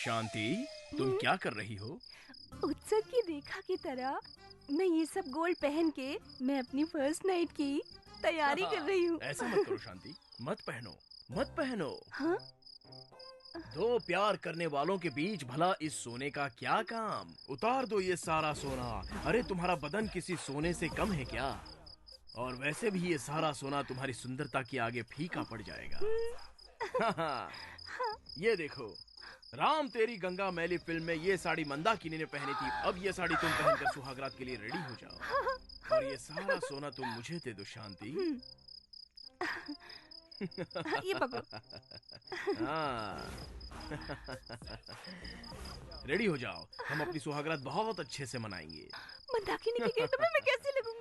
शांति, तुम क्या कर रही हो? उत्सव की रेखा की तरह मैं ये सब गोल्ड पहन के मैं अपनी फर्स्ट नाइट की तैयारी कर रही हूँ। ऐसा मत करो शांति, मत पहनो, मत पहनो। हाँ? दो प्यार करने वालों के बीच भला इस सोने का क्या काम? उतार दो ये सारा सोना। अरे तुम्हारा बदन किसी सोने से कम है क्या? और वैसे भी ये सारा सोना तुम्हारी सुंदरता के आगे फीका पड़ जाएगा। ये देखो, राम तेरी गंगा मैली फिल्म में ये साड़ी मंदाकिनी ने पहनी थी। अब ये साड़ी तुम पहनकर सुहागरात के लिए रेडी हो जाओ और ये सारा सोना तुम मुझे दे दो शांति। ये पकड़ो। हाँ। रेडी हो जाओ, हम अपनी सुहागरात बहुत अच्छे से मनाएंगे। मंदाकिनी के गेटअप में मैं कैसे लगूंगी?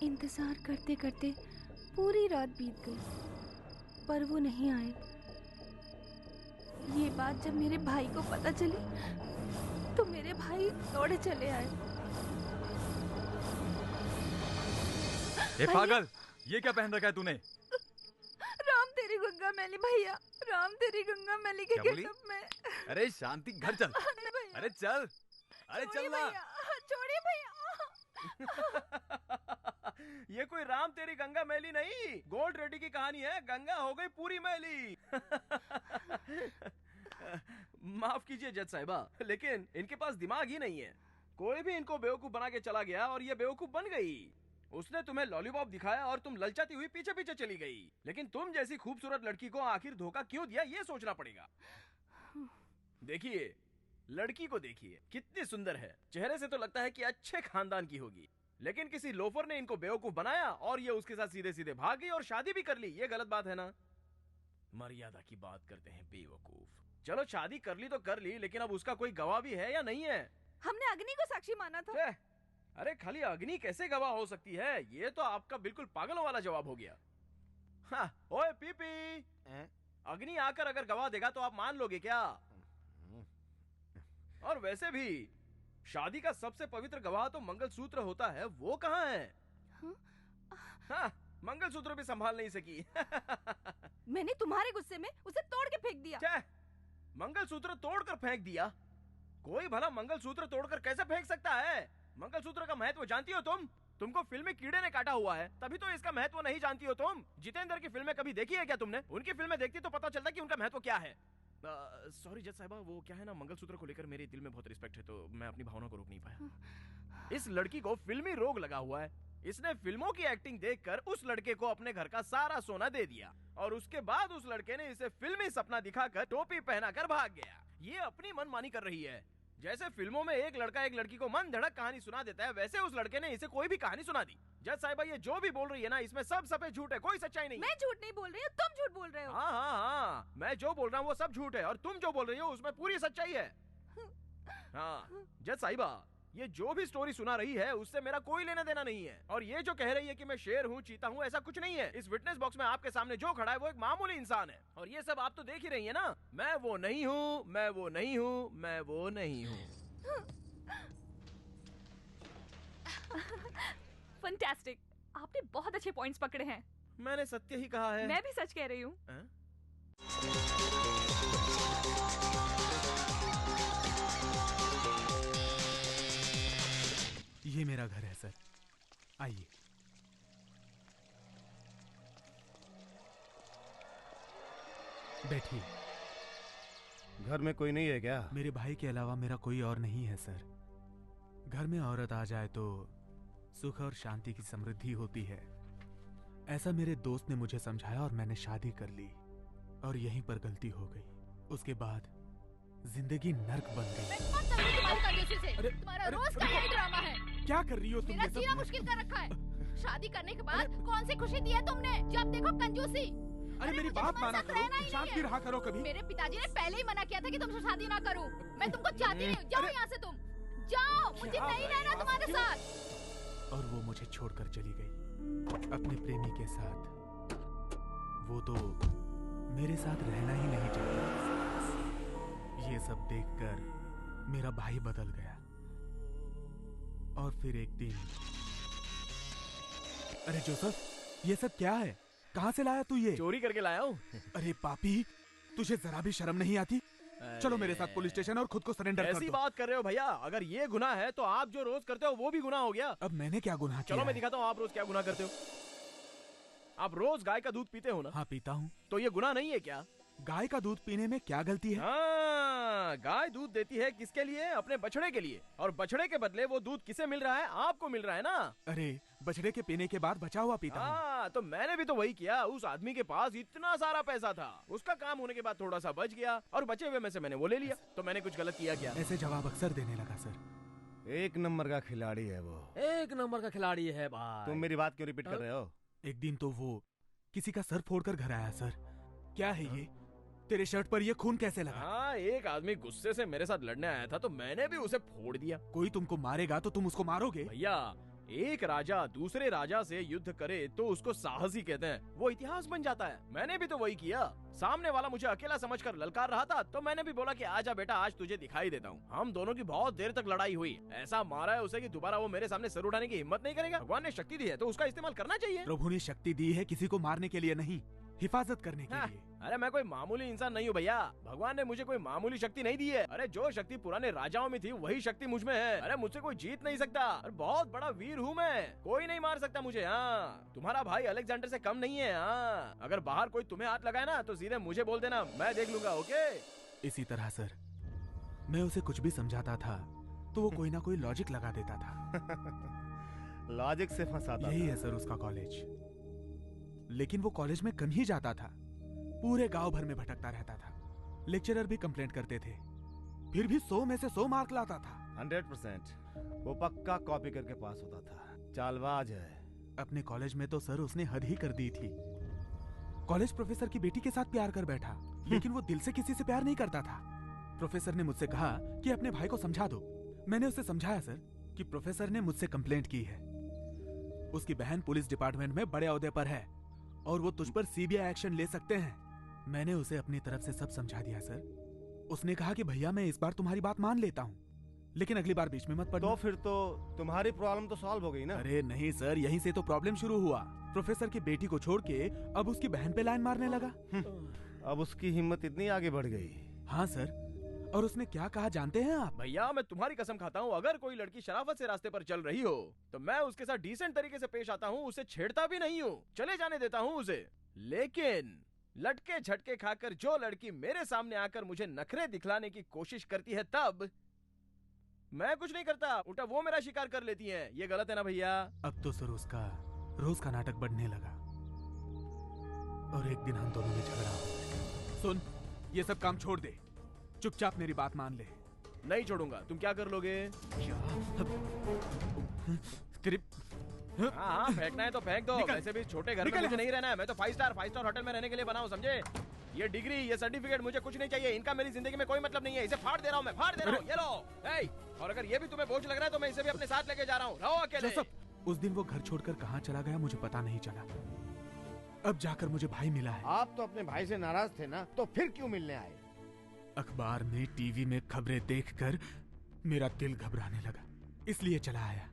इंतजार करते करते पूरी रात बीत गई पर वो नहीं आए। ये बात जब मेरे भाई को पता चली तो मेरे भाई दौड़े चले आए। ए पागल, ये क्या पहन रखा है तूने? राम तेरी गंगा मैली भैया, राम तेरी गंगा मैली के गेटअप में। अरे शांति, घर चल। अरे चल, अरे चल ना। छोड़िए भैया। ये कोई राम तेरी गंगा मैली नहीं, गोल्ड रेडी की कहानी है। गंगा हो गई पूरी मैली। माफ कीजिए जज साहिबा, लेकिन इनके पास दिमाग ही नहीं है। कोई भी इनको बेवकूफ बना के चला गया और ये बेवकूफ बन गई। उसने तुम्हें लॉलीपॉप दिखाया और तुम ललचाती हुई पीछे पीछे चली गई। लेकिन तुम जैसी खूबसूरत लड़की को आखिर धोखा क्यों दिया, ये सोचना पड़ेगा। देखिए, लड़की को देखिए, कितनी सुंदर है। चेहरे से तो लगता है कि अच्छे खानदान की होगी, लेकिन किसी लोफर ने इनको बेवकूफ बनाया और ये उसके साथ सीधे सीधे भाग गई और शादी भी कर ली। ये गलत बात है ना? मर्यादा की बात करते हैं बेवकूफ। चलो शादी कर ली तो कर ली, लेकिन अब उसका कोई गवाह भी है या नहीं है? हमने अग्नि को साक्षी माना था। अरे खाली अग्नि कैसे गवाह हो सकती है? ये तो आपका बिल्कुल पागलों वाला जवाब हो गया। हाँ, ओए पीपी, अग्नि आकर अगर गवाह देगा तो आप मान लोगे क्या? और वैसे भी शादी का सबसे पवित्र गवाह तो मंगलसूत्र होता है, वो कहाँ है? हाँ, मंगलसूत्र भी संभाल नहीं सकी। मैंने तुम्हारे गुस्से में उसे तोड़ के फेंक दिया। क्या? मंगलसूत्र तोड़कर फेंक दिया? कोई भला मंगलसूत्र तोड़कर कैसे फेंक सकता है? मंगलसूत्र का महत्व जानती हो तुम? तुमको फिल्म में कीड़े ने काटा हुआ है, तभी तो इसका महत्व नहीं जानती हो तुम। जितेंद्र की फिल्में कभी देखी है क्या तुमने? उनकी फिल्में देखती तो पता चलता कि उनका महत्व क्या है। सॉरी जज साहिबा, वो क्या है ना, मंगलसूत्र को लेकर मेरे दिल में बहुत रिस्पेक्ट है, तो मैं अपनी भावना को रोक नहीं पाया। इस लड़की को फिल्मी रोग लगा हुआ है। इसने फिल्मों की एक्टिंग देखकर उस लड़के को अपने घर का सारा सोना दे दिया और उसके बाद उस लड़के ने इसे फिल्मी सपना दिखाकर टोपी पहनाकर भाग गया। ये अपनी मनमानी कर रही है। जैसे फिल्मों में एक लड़का एक लड़की को मन धड़क कहानी सुना देता है, वैसे उस लड़के ने इसे कोई भी कहानी सुना दी। जज साहिबा, ये जो भी बोल रही है ना, इसमें सब सफेद झूठ है, कोई सच्चाई नहीं। मैं झूठ नहीं बोल रही हूँ, तुम झूठ बोल रहे हो। हाँ हाँ हाँ, मैं जो बोल रहा हूँ वो सब झूठ है और तुम जो बोल रही हो उसमें पूरी सच्चाई है। हाँ जज साहिबा, ये जो भी स्टोरी सुना रही है उससे मेरा कोई लेना देना नहीं है। और ये जो कह रही है कि मैं शेर हूँ, चीता हूँ, ऐसा कुछ नहीं है। इस विटनेस बॉक्स में आपके सामने जो खड़ा है वो एक मामूली इंसान है। और ये सब आप तो देख ही रही है ना। मैं वो नहीं हूँ, मैं वो नहीं हूँ, मैं वो नहीं हूँ। फैंटास्टिक, आपने बहुत अच्छे पॉइंट्स पकड़े हैं। मैंने सत्य ही कहा है। मैं भी सच कह रही हूँ। ये मेरा घर है सर, आइए। बैठिए। घर में कोई नहीं है क्या? मेरे भाई के अलावा मेरा कोई और नहीं है सर। घर में औरत आ जाए तो सुख और शांति की समृद्धि होती है, ऐसा मेरे दोस्त ने मुझे समझाया और मैंने शादी कर ली और यहीं पर गलती हो गई। उसके बाद जिंदगी नर्क बन गई। तुम्हारा रोज का यही ड्रामा है। क्या कर रही हो तुम? मेरा जीना मुश्किल कर रखा है। शादी करने के बाद कौन सी खुशी दी है तुमने? जब देखो कंजूसी। अरे मेरी बात माना करो, शांत भी रहा करो कभी। मेरे पिताजी ने पहले ही मना किया था कि तुमसे शादी ना करूं। मैं तुमको चाहती नहीं हूँ। जाओ यहाँ से तुम, जाओ, मुझे नहीं रहना तुम्हारे साथ। और वो मुझे छोड़कर चली गई अपने प्रेमी के साथ। वो तो मेरे साथ रहना ही नहीं चाहती। ये सब देखकर मेरा भाई बदल गया। और फिर एक दिन, अरे जोसेफ, ये सब क्या है? कहाँ से लाया तू ये? चोरी करके लाया हूँ। अरे पापी, तुझे जरा भी शर्म नहीं आती? चलो मेरे साथ पुलिस स्टेशन और खुद को सरेंडर कर ऐसी दो। बात कर रहे हो भैया? अगर ये गुनाह है तो आप जो रोज करते हो वो भी गुनाह हो गया। अब मैंने क्या गुनाह किया? चलो मैं दिखाता हूँ आप रोज क्या गुनाह करते हो। आप रोज गाय का दूध पीते हो ना? हाँ पीता हूँ। तो ये गुनाह नहीं है क्या? गाय का दूध पीने में क्या गलती है? हाँ, गाय दूध देती है किसके लिए? अपने बछड़े के लिए। और बछड़े के बदले वो दूध किसे मिल रहा है? आपको मिल रहा है ना। अरे बछड़े के पीने के बाद बचा हुआ पीता हूँ। हाँ, तो मैंने भी तो वही किया। उस आदमी के पास इतना सारा पैसा था, उसका काम होने के बाद थोड़ा सा बच गया और बचे हुए में से मैंने वो ले लिया। तो मैंने कुछ गलत किया क्या? ऐसे जवाब अक्सर देने लगा सर। एक नंबर का खिलाड़ी है वो। एक नंबर का खिलाड़ी है भाई। तुम मेरी बात क्यों रिपीट कर रहे हो? एक दिन तो वो किसी का सर फोड़कर घर आया सर। क्या है ये? तेरे शर्ट पर ये खून कैसे लगा? हाँ, एक आदमी गुस्से से मेरे साथ लड़ने आया था तो मैंने भी उसे फोड़ दिया। कोई तुमको मारेगा तो तुम उसको मारोगे? भैया, एक राजा दूसरे राजा से युद्ध करे तो उसको साहसी कहते हैं। वो इतिहास बन जाता है। मैंने भी तो वही किया। सामने वाला मुझे अकेला समझकर ललकार रहा था तो मैंने भी बोला कि आजा बेटा, आज तुझे दिखाई देता हूँ। हम दोनों की बहुत देर तक लड़ाई हुई। ऐसा मारा है उसे कि दोबारा वो मेरे सामने सर उठाने की हिम्मत नहीं करेगा। भगवान ने शक्ति दी है तो उसका इस्तेमाल करना चाहिए। प्रभु ने शक्ति दी है किसी को मारने के लिए नहीं, हिफाजत करने के हाँ, लिए। अरे मैं कोई मामूली इंसान नहीं हूँ भैया। भगवान ने मुझे कोई मामूली शक्ति नहीं दी है। अरे जो शक्ति पुराने राजाओं में थी वही शक्ति मुझ में है। अरे मुझसे कोई जीत नहीं सकता। अरे बहुत बड़ा वीर हूँ मैं, कोई नहीं मार सकता मुझे। हाँ, तुम्हारा भाई अलेक्जेंडर से कम नहीं है। हाँ, अगर बाहर कोई तुम्हें हाथ लगाए ना तो सीधे मुझे बोल देना, मैं देख लूंगा। ओके? इसी तरह सर, मैं उसे कुछ भी समझाता था तो वो कोई ना कोई लॉजिक लगा देता था। लॉजिक से फंसाता यही था। है सर उसका कॉलेज। लेकिन वो कॉलेज में कम ही जाता था, पूरे गांव भर में भटकता रहता था। लेक्चरर भी कंप्लेंट करते थे, फिर भी 100 में से 100 मार्क लाता था। 100% वो पक्का कॉपी करके पास होता था। चालबाज है। अपने कॉलेज में तो सर उसने हद ही कर दी थी। कॉलेज प्रोफेसर की बेटी के साथ प्यार कर बैठा, लेकिन वो दिल से किसी से प्यार नहीं करता था। प्रोफेसर ने मुझसे कहा कि अपने भाई को समझा दो। मैंने उसे समझाया सर कि प्रोफेसर ने मुझसे कंप्लेंट की है, उसकी बहन पुलिस डिपार्टमेंट में बड़े ओहदे पर है और वो तुझ पर सीबीआई एक्शन ले सकते हैं। मैंने उसे अपनी तरफ से सब समझा दिया सर। उसने कहा कि भैया मैं इस बार तुम्हारी बात मान लेता हूँ, लेकिन अगली बार बीच में मत पड़ना। तो फिर तो तुम्हारी प्रॉब्लम तो सॉल्व हो गई ना? अरे नहीं सर, यहीं से तो प्रॉब्लम शुरू हुआ। प्रोफेसर की बेटी को छोड़ के अब उसकी बहन पे लाइन मारने लगा। अब उसकी हिम्मत इतनी आगे बढ़ गई। हाँ सर, और उसने क्या कहा जानते हैं आप? भैया मैं तुम्हारी कसम खाता हूँ, अगर कोई लड़की शराफत से रास्ते पर चल रही हो तो मैं उसके साथ डिसेंट तरीके से पेश आता हूँ, उसे छेड़ता भी नहीं हूँ, चले जाने देता हूँ उसे। लेकिन लटके झटके खाकर जो लड़की मेरे सामने आकर मुझे नखरे दिखलाने की कोशिश करती है तब मैं कुछ नहीं करता, उल्टा वो मेरा शिकार कर लेती हैं। ये गलत है ना भैया? अब तो सर उसका रोज का नाटक बढ़ने लगा और एक दिन हम दोनों में झगड़ा हो गया। सुन, ये सब काम छोड़ दे, चुपचाप मेरी बात मान ले। नहीं छोड़ूंगा। तुम क्या कर लोगे? तेरी हाँ, फेंकना है तो फेंक दो। वैसे भी छोटे घर में मुझे नहीं रहना है। मैं तो 5 स्टार होटल में रहने के लिए बना हूँ, समझे? ये डिग्री, ये सर्टिफिकेट मुझे कुछ नहीं चाहिए। इनका मेरी जिंदगी में कोई मतलब नहीं है। इसे फाड़ दे रहा हूँ मैं, फाड़ दे रहा हूँ। ये लो। ए, और अगर ये भी तुम्हें बोझ लग रहा है तो मैं इसे भी अपने साथ लेके जा रहा हूँ। रहो अकेले। उस दिन वो घर छोड़कर कहाँ चला गया मुझे पता नहीं चला। अब जाकर मुझे भाई मिला है। आप तो अपने भाई से नाराज थे ना, तो फिर क्यों मिलने आए? अखबार में, टीवी में खबरें देखकर मेरा दिल घबराने लगा, इसलिए चला आया।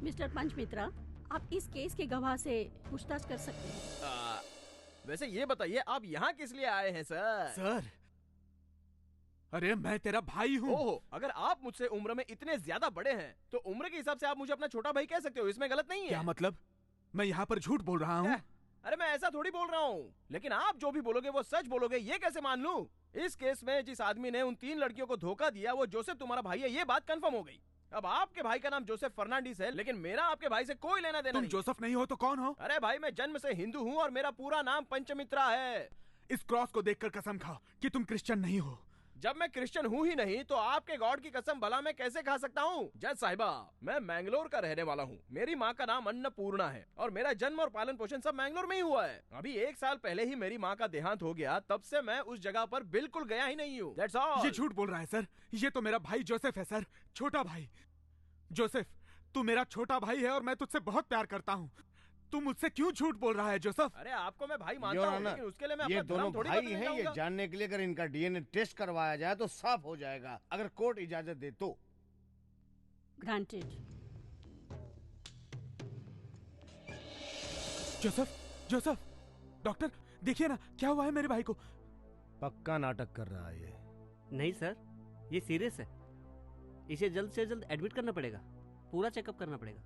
मिस्टर पंचमित्रा, आप इस केस के गवाह से पूछताछ कर सकते हैं। वैसे ये बताइए आप यहाँ किस लिए आए हैं सर? सर, अरे मैं तेरा भाई हूँ। ओहो, अगर आप मुझसे उम्र में इतने ज्यादा बड़े हैं तो उम्र के हिसाब से आप मुझे अपना छोटा भाई कह सकते हो, इसमें गलत नहीं है। क्या मतलब? मैं यहाँ पर झूठ बोल रहा हूँ? अरे मैं ऐसा थोड़ी बोल रहा हूँ, लेकिन आप जो भी बोलोगे वो सच बोलोगे, ये कैसे मान लूं? इस केस में जिस आदमी ने उन 3 लड़कियों को धोखा दिया वो जोसेफ तुम्हारा भाई है, ये बात कंफर्म हो गई। अब आपके भाई का नाम जोसेफ फर्नांडिस है, लेकिन मेरा आपके भाई से कोई लेना देना तुम नहीं। जोसेफ नहीं हो तो कौन हो? अरे भाई मैं जन्म से हिंदू हूँ और मेरा पूरा नाम पंचमित्रा है। इस क्रॉस को देखकर कसम खाओ कि तुम क्रिश्चियन नहीं हो। जब मैं क्रिश्चियन हूँ ही नहीं तो आपके गॉड की कसम भला मैं कैसे खा सकता हूँ? जज साहिबा, मैं मैंगलोर का रहने वाला हूँ। मेरी माँ का नाम अन्नपूर्णा है और मेरा जन्म और पालन पोषण सब मैंगलोर में ही हुआ है। अभी 1 साल पहले ही मेरी माँ का देहांत हो गया, तब से मैं उस जगह पर बिल्कुल गया ही नहीं हूँ। That's all। ये झूठ बोल रहा है सर। ये तो मेरा भाई जोसेफ है सर, छोटा भाई। जोसेफ, तू मेरा छोटा भाई है और मैं तुझसे बहुत प्यार करता हूँ। तू मुझसे क्यों झूठ बोल रहा है जोसेफ? अरे आपको मैं भाई मानता योर हूँ, ऑनर, लेकिन उसके लिए मैं ये अपना दोनों धर्म थोड़ी भाई बदलने हैं, ये जाऊंगा। जानने के लिए अगर इनका डीएनए टेस्ट करवाया जाए तो साफ हो जाएगा, अगर कोर्ट इजाजत दे तो। ग्रांटेड। जोसेफ, जोसेफ, डॉक्टर देखिए ना क्या हुआ है मेरे भाई को। पक्का नाटक कर रहा है ये। नहीं सर, ये सीरियस है। इसे जल्द से जल्द एडमिट करना पड़ेगा, पूरा चेकअप करना पड़ेगा।